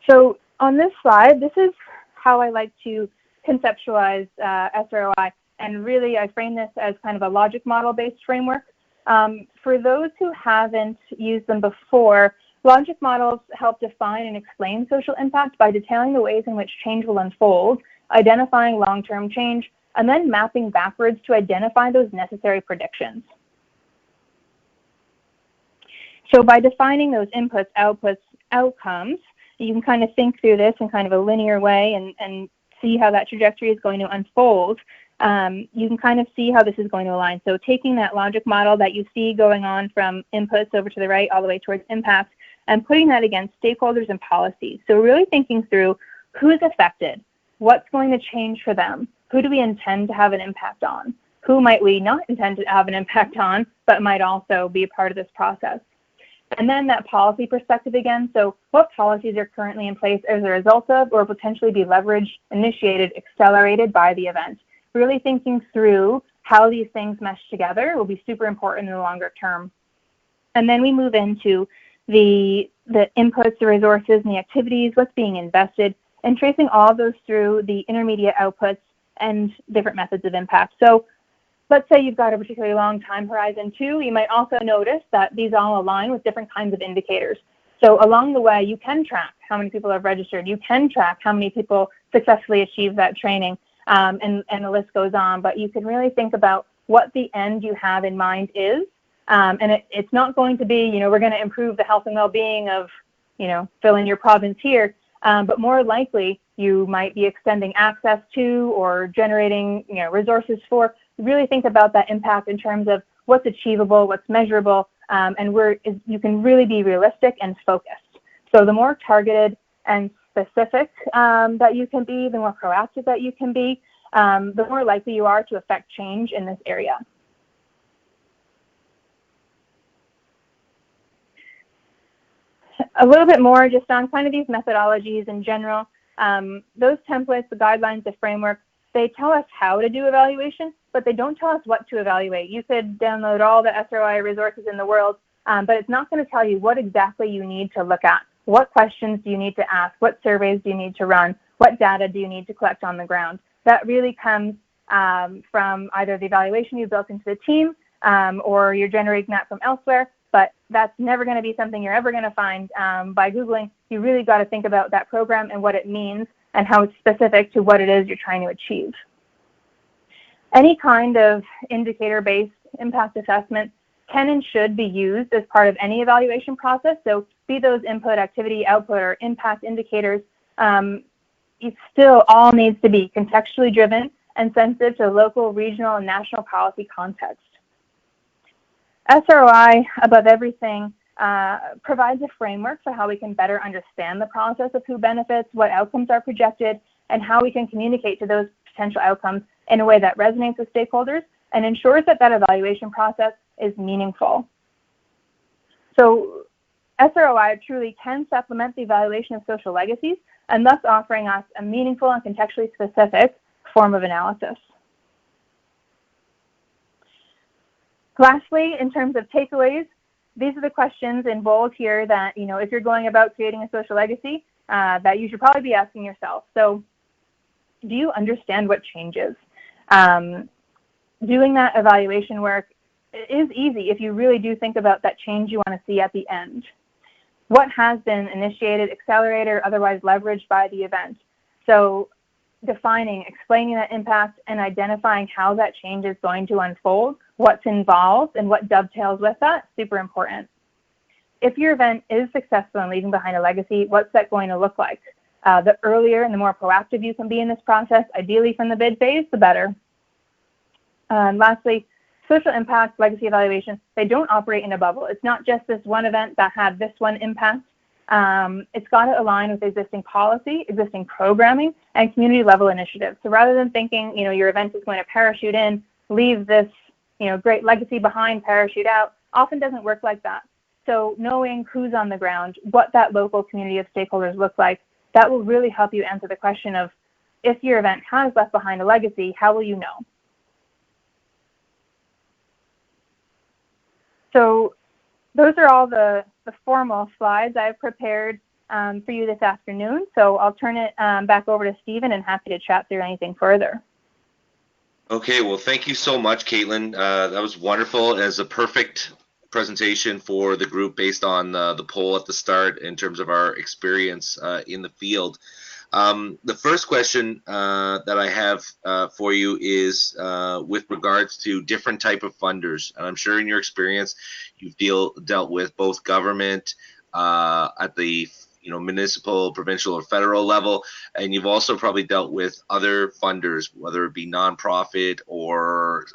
S2: So on this slide, this is how I like to conceptualize SROI, and really I frame this as kind of a logic model-based framework. For those who haven't used them before, logic models help define and explain social impact by detailing the ways in which change will unfold, identifying long-term change, and then mapping backwards to identify those necessary predictions. So by defining those inputs, outputs, outcomes, you can kind of think through this in kind of a linear way and see how that trajectory is going to unfold. You can kind of see how this is going to align. So taking that logic model that you see going on from inputs over to the right all the way towards impact and putting that against stakeholders and policies. So really thinking through who's affected, what's going to change for them, who do we intend to have an impact on, who might we not intend to have an impact on, but might also be a part of this process. And then that policy perspective again, so what policies are currently in place as a result of or potentially be leveraged, initiated, accelerated by the event. Really thinking through how these things mesh together will be super important in the longer term. And then we move into the inputs, the resources, and the activities, what's being invested, and tracing all of those through the intermediate outputs and different methods of impact. So let's say you've got a particularly long time horizon too. You might also notice that these all align with different kinds of indicators. So along the way, you can track how many people have registered. You can track how many people successfully achieve that training, and the list goes on. But you can really think about what the end you have in mind is. And it's not going to be, we're going to improve the health and well-being of, fill in your province here. But more likely, you might be extending access to or generating, resources for. Really think about that impact in terms of what's achievable, what's measurable, and you can really be realistic and focused. So the more targeted and specific that you can be, the more proactive that you can be, the more likely you are to affect change in this area. A little bit more just on kind of these methodologies in general. Those templates, the guidelines, the framework, they tell us how to do evaluation, but they don't tell us what to evaluate. You could download all the SROI resources in the world, but it's not going to tell you what exactly you need to look at. What questions do you need to ask? What surveys do you need to run? What data do you need to collect on the ground? That really comes from either the evaluation you built into the team or you're generating that from elsewhere, but that's never going to be something you're ever going to find by Googling. You really got to think about that program and what it means and how it's specific to what it is you're trying to achieve. Any kind of indicator-based impact assessment can and should be used as part of any evaluation process. So be those input, activity, output, or impact indicators, it still all needs to be contextually driven and sensitive to local, regional, and national policy context. SROI, above everything, provides a framework for how we can better understand the process of who benefits, what outcomes are projected, and how we can communicate to those potential outcomes in a way that resonates with stakeholders and ensures that that evaluation process is meaningful. So SROI truly can supplement the evaluation of social legacies and thus offering us a meaningful and contextually specific form of analysis. Lastly, in terms of takeaways, these are the questions in bold here that, if you're going about creating a social legacy, that you should probably be asking yourself. So do you understand what changes? Doing that evaluation work is easy if you really do think about that change you want to see at the end. What has been initiated, accelerated, or otherwise leveraged by the event? So defining, explaining that impact, and identifying how that change is going to unfold, what's involved, and what dovetails with that, super important. If your event is successful in leaving behind a legacy, what's that going to look like? The earlier and the more proactive you can be in this process, ideally from the bid phase, the better. And lastly, social impact, legacy evaluation, they don't operate in a bubble. It's not just this one event that had this one impact. It's got to align with existing policy, existing programming, and community level initiatives. So rather than thinking, your event is going to parachute in, leave this, great legacy behind, parachute out, often doesn't work like that. So knowing who's on the ground, what that local community of stakeholders look like, that will really help you answer the question of, if your event has left behind a legacy, how will you know? So those are all the formal slides I've prepared for you this afternoon. So I'll turn it back over to Stephen, and happy to chat through anything further.
S1: Okay, well, thank you so much, Caitlin. That was wonderful. As a perfect presentation for the group based on the poll at the start in terms of our experience in the field. The first question that I have for you is with regards to different type of funders. And I'm sure in your experience, you've dealt with both government at the municipal, provincial, or federal level, and you've also probably dealt with other funders, whether it be nonprofit or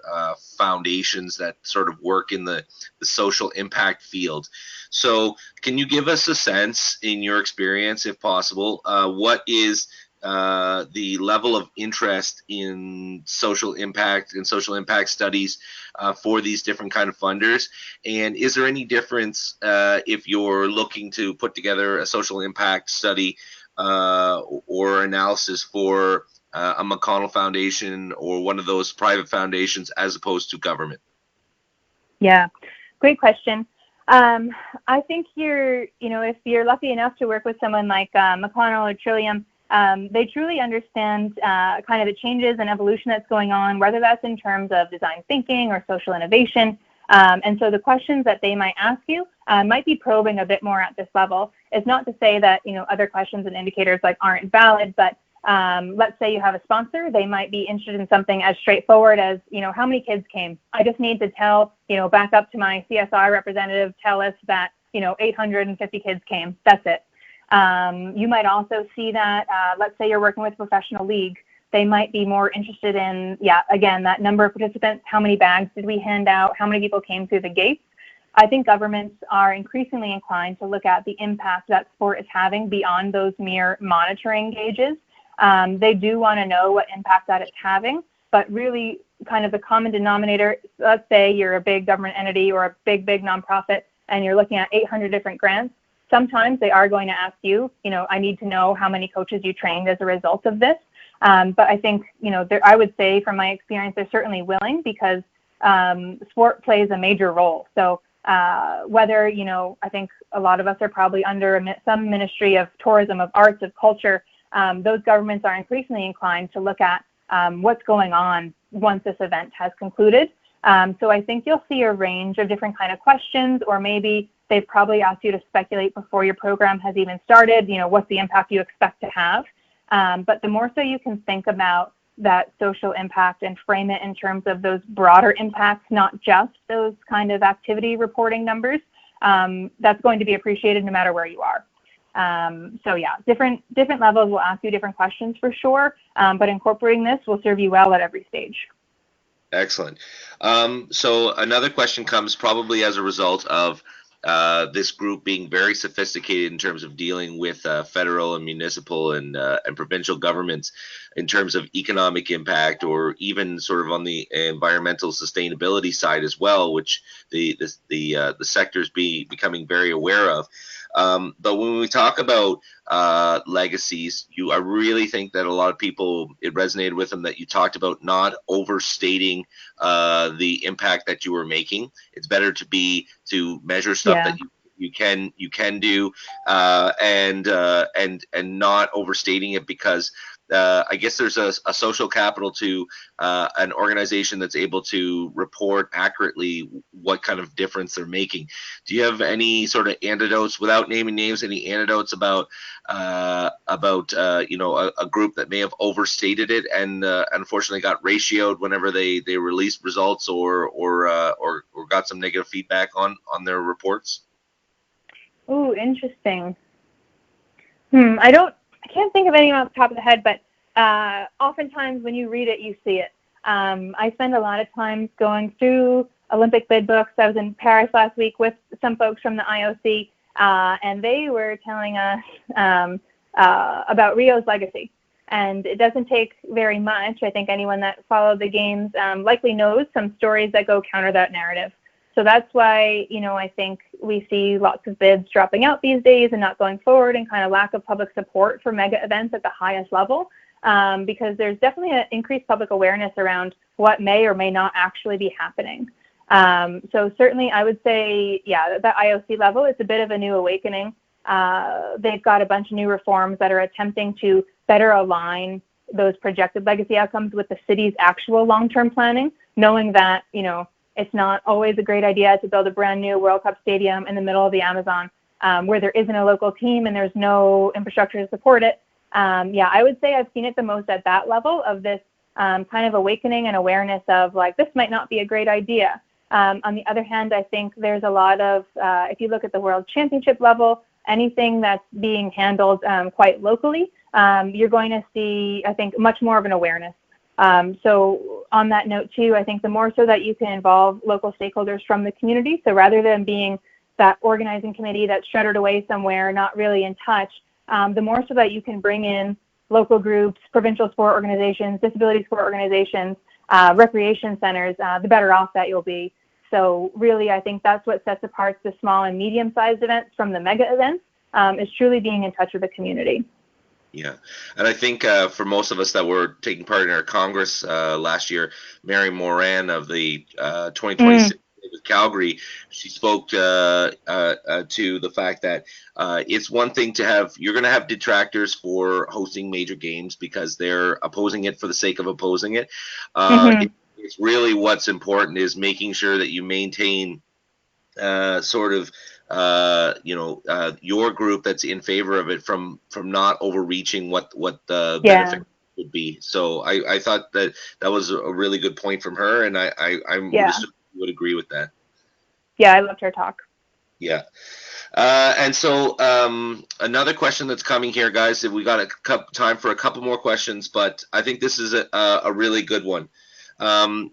S1: foundations that sort of work in the social impact field. So can you give us a sense, in your experience, if possible, what is the level of interest in social impact and social impact studies for these different kind of funders? And is there any difference if you're looking to put together a social impact study or analysis for a McConnell Foundation or one of those private foundations as opposed to government?
S2: Yeah, great question. I think if you're lucky enough to work with someone like McConnell or Trillium, they truly understand kind of the changes and evolution that's going on, whether that's in terms of design thinking or social innovation. And so the questions that they might ask you might be probing a bit more at this level. It's not to say that other questions and indicators aren't valid, but let's say you have a sponsor, they might be interested in something as straightforward as how many kids came. I just need to tell back up to my CSI representative, tell us that 850 kids came. That's it. You might also see that, let's say you're working with a professional league, they might be more interested in, again, that number of participants, how many bags did we hand out, how many people came through the gates. I think governments are increasingly inclined to look at the impact that sport is having beyond those mere monitoring gauges. They do want to know what impact that it's having, but really kind of the common denominator, let's say you're a big government entity or a big nonprofit and you're looking at 800 different grants. Sometimes they are going to ask you, I need to know how many coaches you trained as a result of this. But I think, I would say from my experience, they're certainly willing because sport plays a major role. So whether, I think a lot of us are probably under some ministry of tourism, of arts, of culture, those governments are increasingly inclined to look at what's going on once this event has concluded. So I think you'll see a range of different kind of questions, or maybe they've probably asked you to speculate before your program has even started, what's the impact you expect to have. But the more so you can think about that social impact and frame it in terms of those broader impacts, not just those kind of activity reporting numbers, that's going to be appreciated no matter where you are. So yeah, different levels will ask you different questions for sure, but incorporating this will serve you well at every stage.
S1: Excellent. So another question comes probably as a result of this group being very sophisticated in terms of dealing with federal and municipal and provincial governments in terms of economic impact, or even sort of on the environmental sustainability side as well, which the sector is becoming very aware of. But when we talk about legacies, I really think that a lot of people, it resonated with them that you talked about not overstating the impact that you were making. It's better to measure stuff that you can do and not overstating it, because I guess there's a social capital to an organization that's able to report accurately what kind of difference they're making. Do you have any sort of anecdotes, without naming names, any anecdotes about a group that may have overstated it and unfortunately got ratioed whenever they released results or got some negative feedback on their reports?
S2: Ooh, interesting. I can't think of any off the top of the head, but oftentimes when you read it, you see it. I spend a lot of time going through Olympic bid books. I was in Paris last week with some folks from the IOC, and they were telling us about Rio's legacy. And it doesn't take very much. I think anyone that followed the games likely knows some stories that go counter that narrative. So that's why, I think we see lots of bids dropping out these days and not going forward, and kind of lack of public support for mega events at the highest level, because there's definitely an increased public awareness around what may or may not actually be happening. So certainly I would say, at the IOC level, it's a bit of a new awakening. They've got a bunch of new reforms that are attempting to better align those projected legacy outcomes with the city's actual long-term planning, knowing that, it's not always a great idea to build a brand new World Cup stadium in the middle of the Amazon, where there isn't a local team and there's no infrastructure to support it. I would say I've seen it the most at that level of this kind of awakening and awareness of this might not be a great idea. On the other hand, I think there's a lot of, if you look at the World Championship level, anything that's being handled quite locally, you're going to see, I think, much more of an awareness. So on that note too, I think the more so that you can involve local stakeholders from the community, so rather than being that organizing committee that's shuttered away somewhere, not really in touch, the more so that you can bring in local groups, provincial sport organizations, disability sport organizations, recreation centers, the better off that you'll be. So really, I think that's what sets apart the small and medium-sized events from the mega events, is truly being in touch with the community.
S1: Yeah, and I think for most of us that were taking part in our Congress last year, Mary Moran of the 2026 with Calgary, she spoke to the fact that it's one thing to have, you're going to have detractors for hosting major games because they're opposing it for the sake of opposing it. It's really what's important is making sure that you maintain your group that's in favor of it from not overreaching what the benefit would be. So I thought that was a really good point from her, and I would agree with that.
S2: Yeah, I loved her talk.
S1: Yeah. And so another question that's coming here, guys, we got time for a couple more questions, but I think this is a really good one.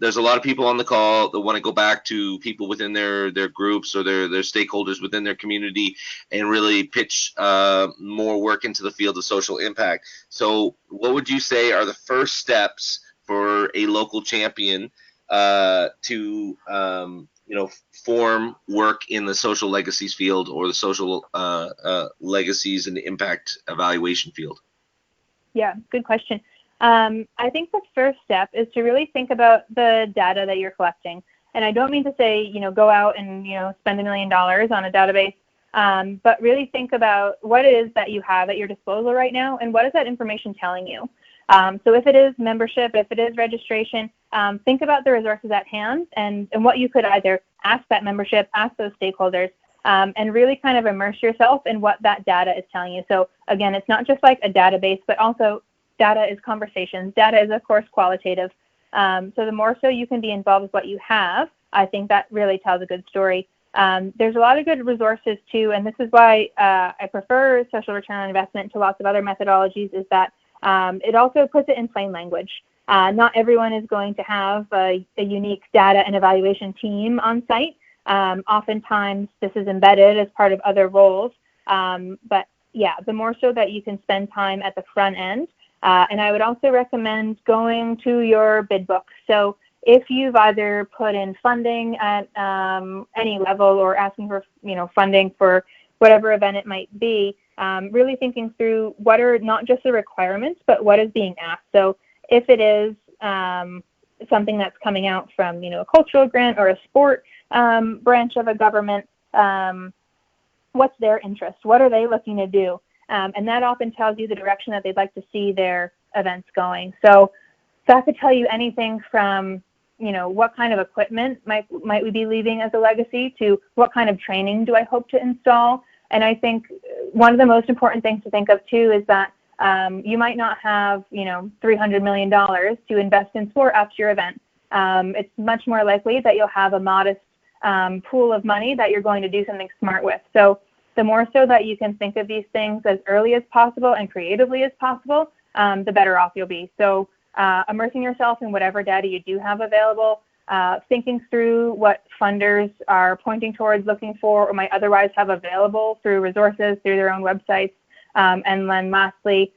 S1: There's a lot of people on the call that want to go back to people within their groups or their stakeholders within their community and really pitch more work into the field of social impact. So what would you say are the first steps for a local champion to form work in the social legacies field or the social legacies and impact evaluation field?
S2: Yeah, good question. I think the first step is to really think about the data that you're collecting. And I don't mean to say, go out and, spend $1 million on a database, but really think about what it is that you have at your disposal right now and what is that information telling you. So if it is membership, if it is registration, think about the resources at hand and what you could either ask that membership, ask those stakeholders, and really kind of immerse yourself in what that data is telling you. So again, it's not just like a database, but also data is conversations. Data is, of course, qualitative. So the more so you can be involved with what you have, I think that really tells a good story. There's a lot of good resources, too, and this is why I prefer social return on investment to lots of other methodologies, is that it also puts it in plain language. Not everyone is going to have a unique data and evaluation team on site. Oftentimes, this is embedded as part of other roles. But, yeah, the more so that you can spend time at the front end. And I would also recommend going to your bid book. So if you've either put in funding at any level or asking for funding for whatever event it might be, really thinking through what are not just the requirements, but what is being asked. So if it is something that's coming out from a cultural grant or a sport branch of a government, what's their interest? What are they looking to do? And that often tells you the direction that they'd like to see their events going. So that could tell you anything from, what kind of equipment might we be leaving as a legacy to what kind of training do I hope to install. And I think one of the most important things to think of too is that you might not have, $300 million to invest in sport after your event. It's much more likely that you'll have a modest pool of money that you're going to do something smart with. So the more so that you can think of these things as early as possible and creatively as possible, the better off you'll be. So immersing yourself in whatever data you do have available, thinking through what funders are pointing towards, looking for, or might otherwise have available through resources, through their own websites, and then lastly,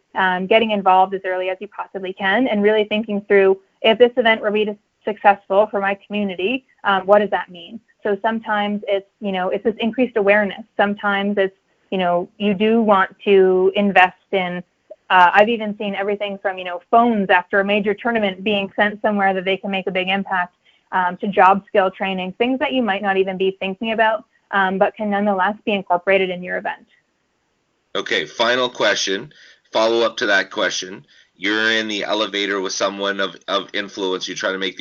S2: getting involved as early as you possibly can, and really thinking through, if this event were to be successful for my community, what does that mean? So sometimes it's, it's this increased awareness. Sometimes it's, you do want to invest in, I've even seen everything from, phones after a major tournament being sent somewhere that they can make a big impact, to job skill training, things that you might not even be thinking about, but can nonetheless be incorporated in your event. Okay,
S1: final question, follow up to that question. You're in the elevator with someone of influence. You try to make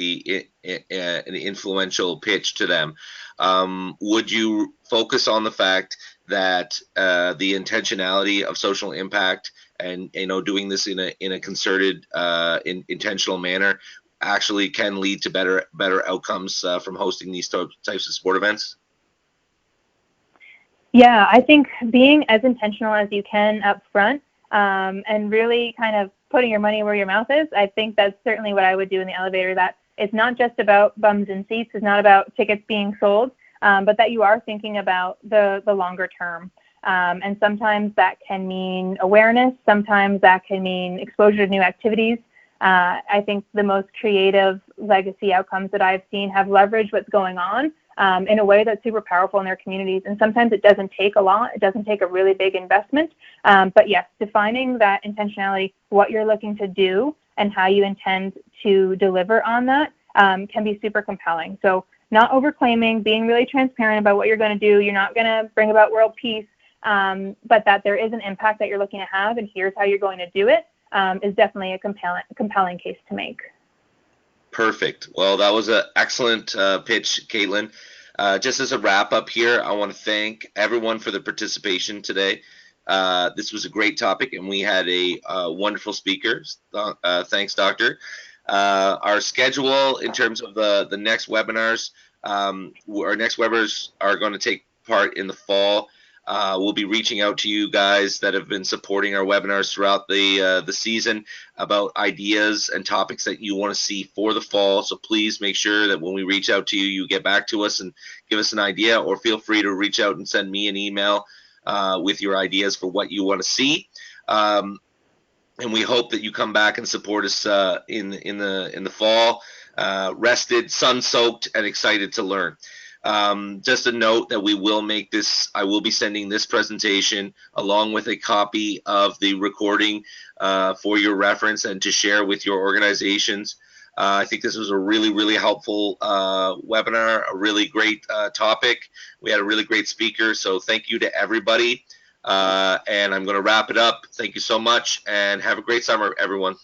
S1: an influential pitch to them. Would you focus on the fact that the intentionality of social impact and doing this in a concerted, intentional manner actually can lead to better outcomes from hosting these types of sport events?
S2: Yeah, I think being as intentional as you can up front, and really kind of putting your money where your mouth is, I think that's certainly what I would do in the elevator. That it's not just about bums and seats, it's not about tickets being sold, but that you are thinking about the longer term. And sometimes that can mean awareness, sometimes that can mean exposure to new activities. I think the most creative legacy outcomes that I've seen have leveraged what's going on in a way that's super powerful in their communities. And sometimes it doesn't take a lot. It doesn't take a really big investment. But yes, defining that intentionality, what you're looking to do and how you intend to deliver on that can be super compelling. So not overclaiming, being really transparent about what you're going to do. You're not going to bring about world peace, but that there is an impact that you're looking to have, and here's how you're going to do it, is definitely a compelling case to make.
S1: Perfect. Well, that was an excellent pitch, Caitlin. Just as a wrap up here, I want to thank everyone for the participation today. This was a great topic, and we had a wonderful speaker. Thanks, Doctor. Our schedule in terms of the next webinars, our next webinars are going to take part in the fall. We'll be reaching out to you guys that have been supporting our webinars throughout the season about ideas and topics that you want to see for the fall. So please make sure that when we reach out to you, you get back to us and give us an idea, or feel free to reach out and send me an email with your ideas for what you want to see. And we hope that you come back and support us in the fall, rested, sun-soaked, and excited to learn. Just a note that I will be sending this presentation along with a copy of the recording for your reference and to share with your organizations. I think this was a really, really helpful webinar, a really great topic. We had a really great speaker, so thank you to everybody. And I'm going to wrap it up. Thank you so much, and have a great summer, everyone.